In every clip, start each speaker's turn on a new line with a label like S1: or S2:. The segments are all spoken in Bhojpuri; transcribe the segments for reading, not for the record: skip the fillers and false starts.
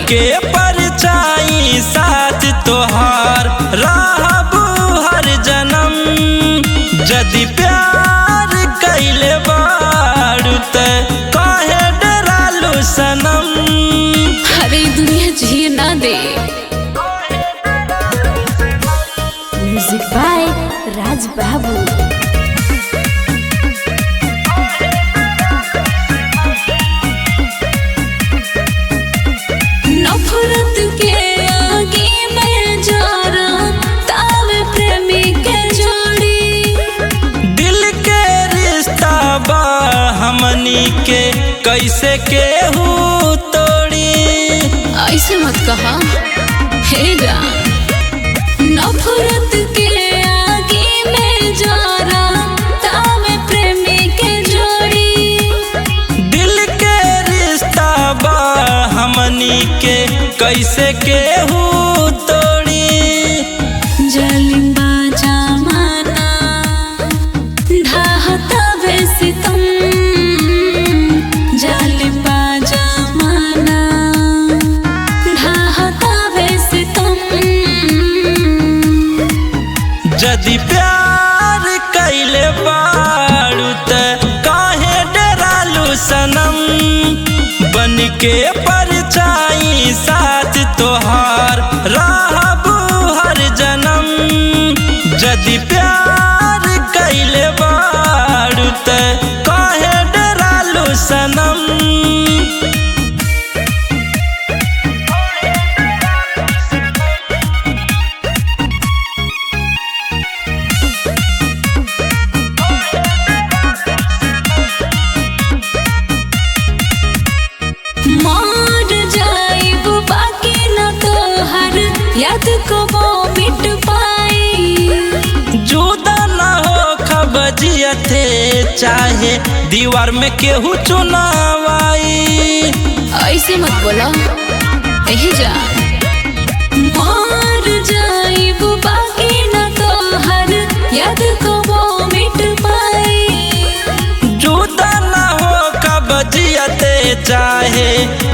S1: के परछाई साथ तोहार रहबू हर जन्म। जदि प्यार कैले बारू त काहे डरालू सनम।
S2: अरे दुनिया जिए ना दे। म्यूजिक बाय राज बाबू। नफरत के आगे मैं जा रहा तावे प्रेमी के जोड़ी।
S1: दिल के रिश्ता बा हमनी के कैसे केहू तोड़ी।
S2: ऐसे मत कहा हे जान। नफरत के आगे मैं जा रहा तावे प्रेमी के जोड़ी।
S1: दिल के रिश्ता बा हमनी के कैसे केहू तोड़ी।
S2: जालिम बा जमाना ढाहता वे सितम। जालिम बा जमाना ढाहता वे सितम।
S1: जदि प्यार कैले बारू त काहे डरालू सनम। बन के परछाई साथ तोहार रहबू हर जन्म। जदि प्यार कैले बारू त काहे डरालू सनम।
S2: मार जाइब बाकी न तोहर याद को वो मिट पाई।
S1: जुदा न हो खबजियते चाहे दीवार में केहू चुनावाई।
S2: ऐसे मत बोला यही जा। मार जाइब बाकी न तोहर याद को वो मिट पाई।
S1: जुदा न हो कबजियते चाहे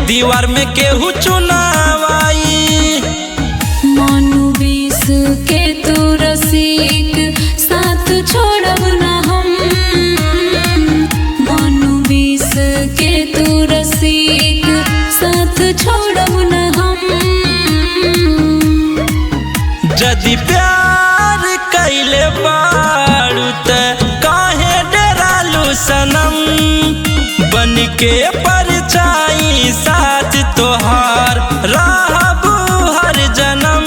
S1: दीवार में केहू चुनावाई।
S2: मानू बीस के तू रसिक साथ छोड़ब न हम। मानू बीस के तू रसिक साथ छोड़ब न हम।
S1: जदि प्यार कैले बारू त काहे डरालू सनम। बन के परछाई साथ तोहार रहबू हर जन्म।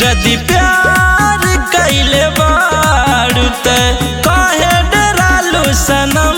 S1: जदि प्यार कैले बारू त काहे डरालू सनम।